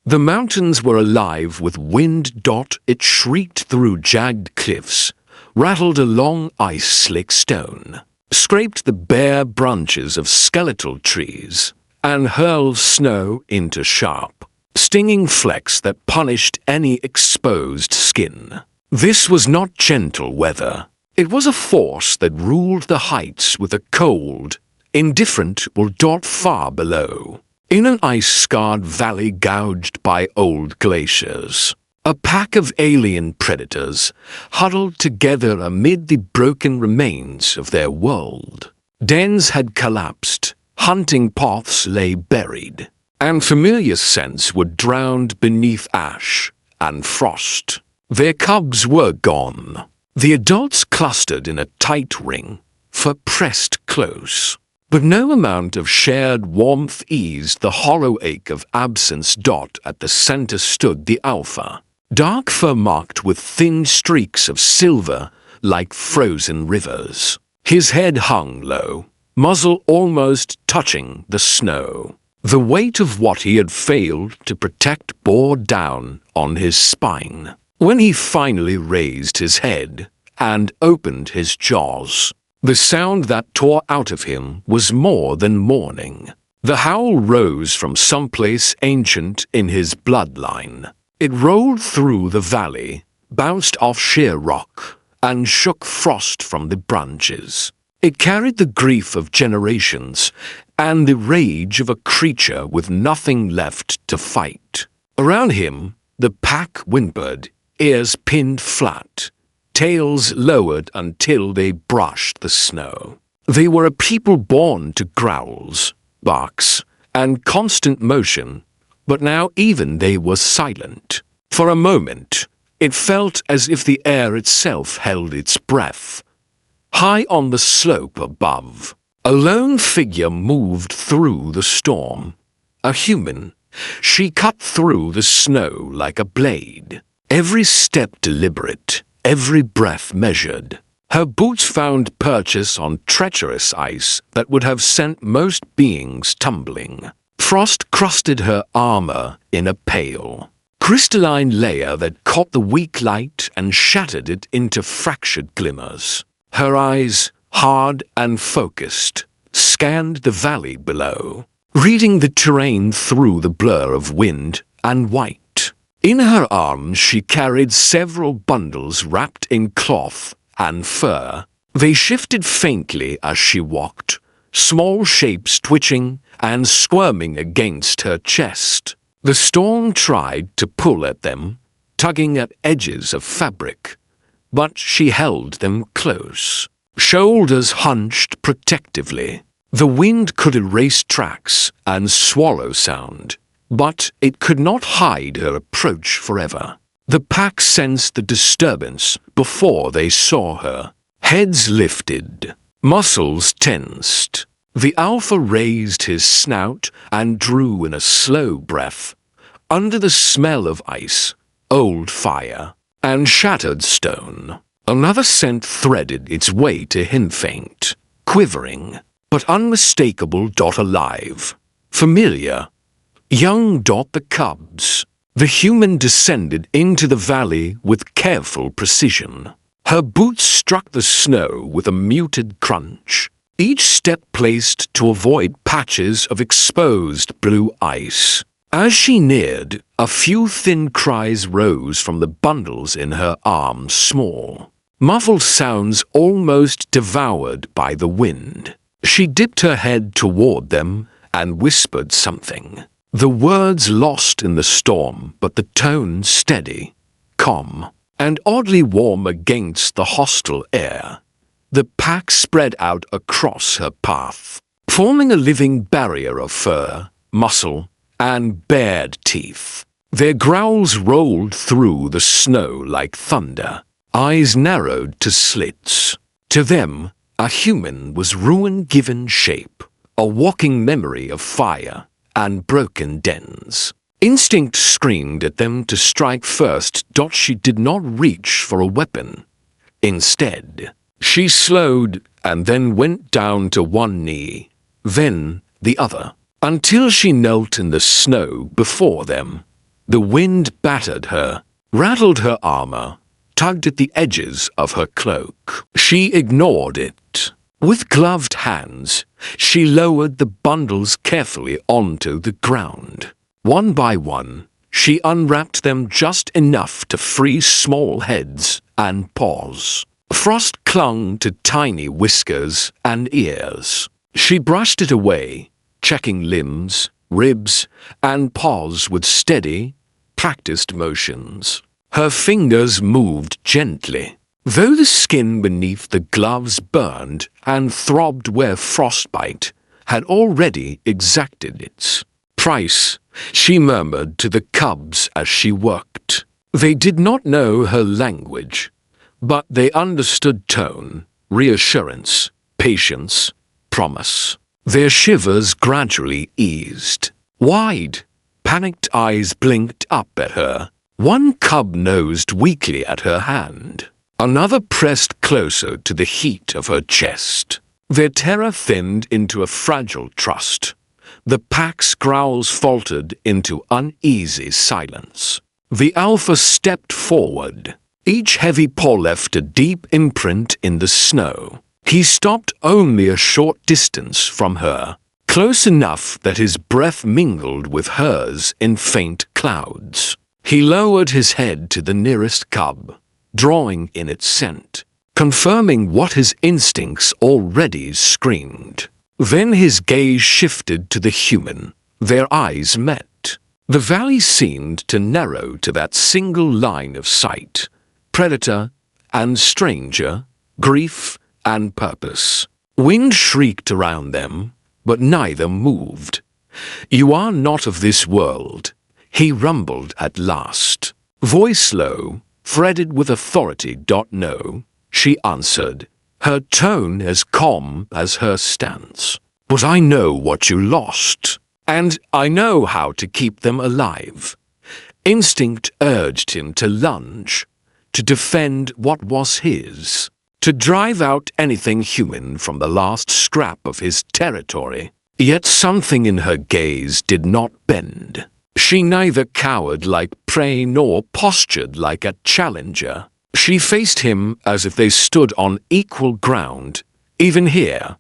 The mountains were alive with wind. It shrieked through jagged cliffs, rattled along ice-slick stone, scraped the bare branches of skeletal trees, and hurled snow into sharp, stinging flecks that punished any exposed skin. This was not gentle weather. It was a force that ruled the heights with a cold, indifferent will. Far below, in an ice-scarred valley gouged by old glaciers, a pack of alien predators huddled together amid the broken remains of their world. Dens had collapsed, hunting paths lay buried, and familiar scents were drowned beneath ash and frost. Their cubs were gone. The adults clustered in a tight ring, fur pressed close. But no amount of shared warmth eased the hollow ache of absence. At the center stood the alpha, dark fur marked with thin streaks of silver like frozen rivers. His head hung low, muzzle almost touching the snow. The weight of what he had failed to protect bore down on his spine. When he finally raised his head and opened his jaws, the sound that tore out of him was more than mourning. The howl rose from someplace ancient in his bloodline. It rolled through the valley, bounced off sheer rock, and shook frost from the branches. It carried the grief of generations and the rage of a creature with nothing left to fight. Around him, the pack whimpered, ears pinned flat, tails lowered until they brushed the snow. They were a people born to growls, barks, and constant motion, but now even they were silent. For a moment, it felt as if the air itself held its breath. High on the slope above, a lone figure moved through the storm. A human. She cut through the snow like a blade. Every step deliberate, every breath measured. Her boots found purchase on treacherous ice that would have sent most beings tumbling. Frost crusted her armor in a pale, crystalline layer that caught the weak light and shattered it into fractured glimmers. Her eyes, hard and focused, scanned the valley below, reading the terrain through the blur of wind and white. In her arms she carried several bundles wrapped in cloth and fur. They shifted faintly as she walked, small shapes twitching and squirming against her chest. The storm tried to pull at them, tugging at edges of fabric, but she held them close, shoulders hunched protectively. The wind could erase tracks and swallow sound, but it could not hide her approach forever. The pack sensed the disturbance before they saw her. Heads lifted, muscles tensed. The alpha raised his snout and drew in a slow breath. Under the smell of ice, old fire, and shattered stone, another scent threaded its way to him, faint, quivering, but unmistakable. Alive, familiar. Young. The cubs. The human descended into the valley with careful precision. Her boots struck the snow with a muted crunch, each step placed to avoid patches of exposed blue ice. As she neared, a few thin cries rose from the bundles in her arms, small, muffled sounds almost devoured by the wind. She dipped her head toward them and whispered something. The words lost in the storm, but the tone steady, calm, and oddly warm against the hostile air. The pack spread out across her path, forming a living barrier of fur, muscle, and bared teeth. Their growls rolled through the snow like thunder, eyes narrowed to slits. To them, a human was ruin given shape, a walking memory of fire and broken dens. Instinct screamed at them to strike first. She did not reach for a weapon. Instead, she slowed and then went down to one knee, then the other, until she knelt in the snow before them. The wind battered her, rattled her armor, tugged at the edges of her cloak. She ignored it. With gloved hands, she lowered the bundles carefully onto the ground. One by one, she unwrapped them just enough to free small heads and paws. Frost clung to tiny whiskers and ears. She brushed it away, checking limbs, ribs, and paws with steady, practiced motions. Her fingers moved gently, though the skin beneath the gloves burned and throbbed where frostbite had already exacted its price. She murmured to the cubs as she worked. They did not know her language, but they understood tone, reassurance, patience, promise. Their shivers gradually eased. Wide, panicked eyes blinked up at her. One cub nosed weakly at her hand. Another pressed closer to the heat of her chest. Their terror thinned into a fragile trust. The pack's growls faltered into uneasy silence. The alpha stepped forward. Each heavy paw left a deep imprint in the snow. He stopped only a short distance from her, close enough that his breath mingled with hers in faint clouds. He lowered his head to the nearest cub, drawing in its scent, confirming what his instincts already screamed. Then his gaze shifted to the human. Their eyes met. The valley seemed to narrow to that single line of sight. Predator and stranger, grief and purpose. Wind shrieked around them, but neither moved. "You are not of this world," he rumbled at last. Voice low, threaded with authority. "No," she answered, her tone as calm as her stance. "But I know what you lost, and I know how to keep them alive." Instinct urged him to lunge, to defend what was his, to drive out anything human from the last scrap of his territory. Yet something in her gaze did not bend. She neither cowered like prey nor postured like a challenger. She faced him as if they stood on equal ground, even here,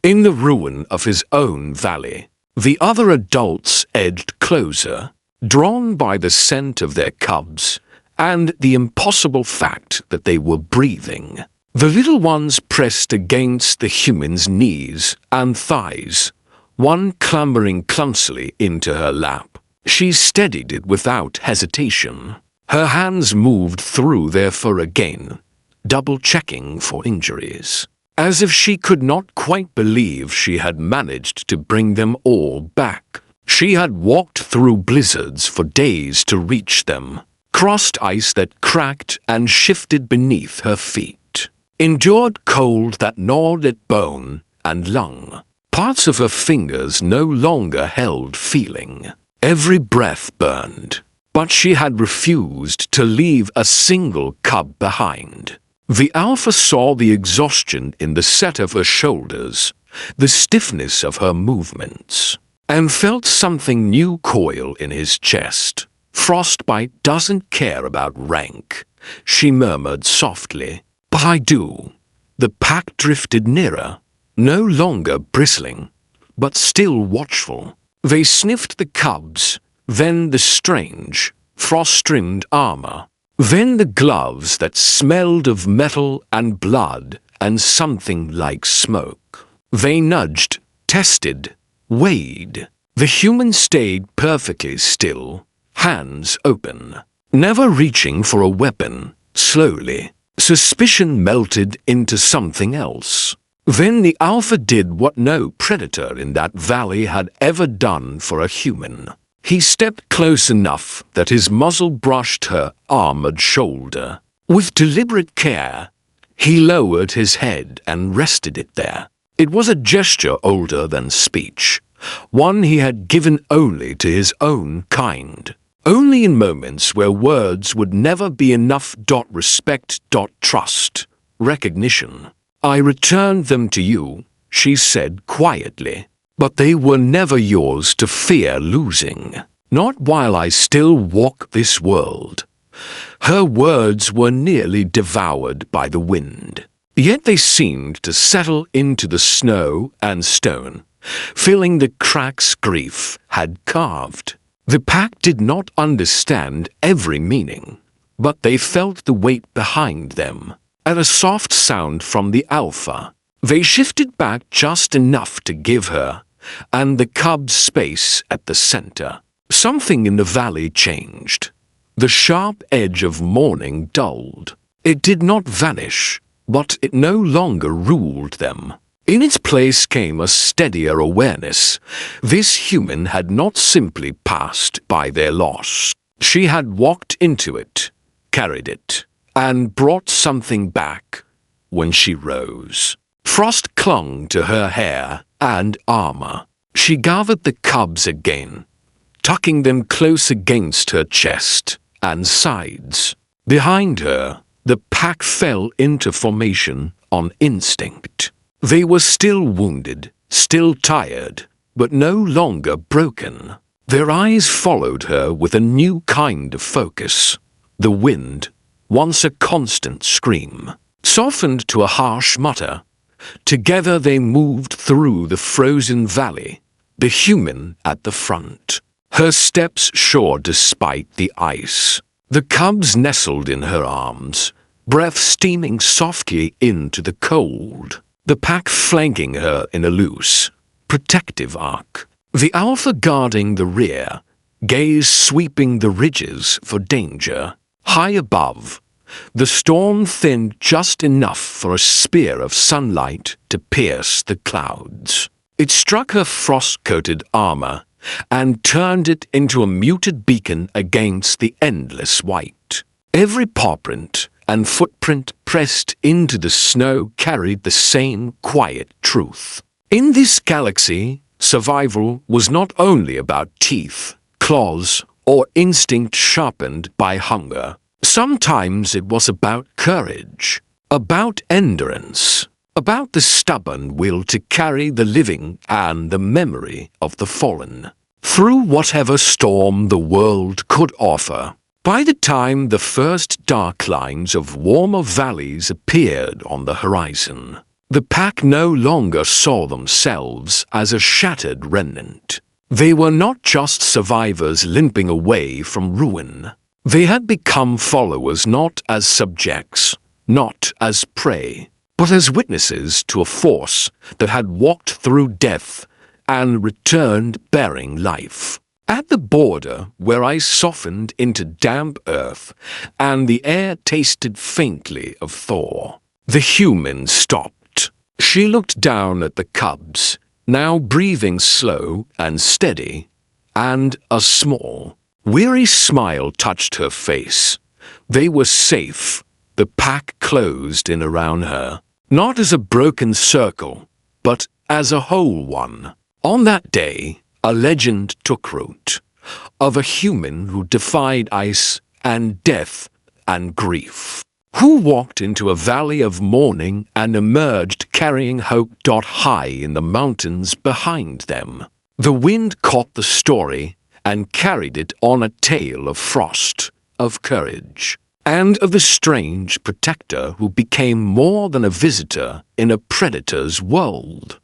in the ruin of his own valley. The other adults edged closer, drawn by the scent of their cubs and the impossible fact that they were breathing. The little ones pressed against the human's knees and thighs, one clambering clumsily into her lap. She steadied it without hesitation. Her hands moved through their fur again, double-checking for injuries, as if she could not quite believe she had managed to bring them all back. She had walked through blizzards for days to reach them, crossed ice that cracked and shifted beneath her feet, endured cold that gnawed at bone and lung. Parts of her fingers no longer held feeling. Every breath burned, but she had refused to leave a single cub behind. The alpha saw the exhaustion in the set of her shoulders, the stiffness of her movements, and felt something new coil in his chest. "Frostbite doesn't care about rank," she murmured softly. "But I do." The pack drifted nearer, no longer bristling, but still watchful. They sniffed the cubs, then the strange, frost-trimmed armor, then the gloves that smelled of metal and blood and something like smoke. They nudged, tested, weighed. The human stayed perfectly still, hands open, never reaching for a weapon. Slowly, suspicion melted into something else. Then the alpha did what no predator in that valley had ever done for a human. He stepped close enough that his muzzle brushed her armored shoulder. With deliberate care, he lowered his head and rested it there. It was a gesture older than speech, one he had given only to his own kind. Only in moments where words would never be enough. Respect. Trust. Recognition. "I returned them to you," she said quietly, "but they were never yours to fear losing." Not while I still walk this world." Her words were nearly devoured by the wind. Yet they seemed to settle into the snow and stone, filling the cracks grief had carved. The pack did not understand every meaning, but they felt the weight behind them. At a soft sound from the alpha, they shifted back just enough to give her and the cubs space at the center. Something in the valley changed. The sharp edge of mourning dulled. It did not vanish, but it no longer ruled them. In its place came a steadier awareness. This human had not simply passed by their loss. She had walked into it, carried it, and brought something back when she rose. Frost clung to her hair and armor. She gathered the cubs again, tucking them close against her chest and sides. Behind her, the pack fell into formation on instinct. They were still wounded, still tired, but no longer broken. Their eyes followed her with a new kind of focus. The wind, once a constant scream, softened to a harsh mutter. Together they moved through the frozen valley, the human at the front. Her steps sure despite the ice. The cubs nestled in her arms, breath steaming softly into the cold. The pack flanking her in a loose, protective arc. The alpha guarding the rear, gaze sweeping the ridges for danger. High above, the storm thinned just enough for a spear of sunlight to pierce the clouds. It struck her frost-coated armor and turned it into a muted beacon against the endless white. Every pawprint and footprint pressed into the snow carried the same quiet truth. In this galaxy, survival was not only about teeth, claws, or instinct sharpened by hunger. Sometimes it was about courage, about endurance, about the stubborn will to carry the living and the memory of the fallen through whatever storm the world could offer. By the time the first dark lines of warmer valleys appeared on the horizon, the pack no longer saw themselves as a shattered remnant. They were not just survivors limping away from ruin. They had become followers not as subjects, not as prey, but as witnesses to a force that had walked through death and returned bearing life. At the border, where I softened into damp earth and the air tasted faintly of thaw, the human stopped. She looked down at the cubs, now breathing slow and steady, and a small, weary smile touched her face. They were safe. The pack closed in around her, not as a broken circle, but as a whole one. On that day, a legend took root, of a human who defied ice and death and grief, who walked into a valley of mourning and emerged carrying hope. High in the mountains behind them, the wind caught the story and carried it on a tale of frost, of courage, and of the strange protector who became more than a visitor in a predator's world.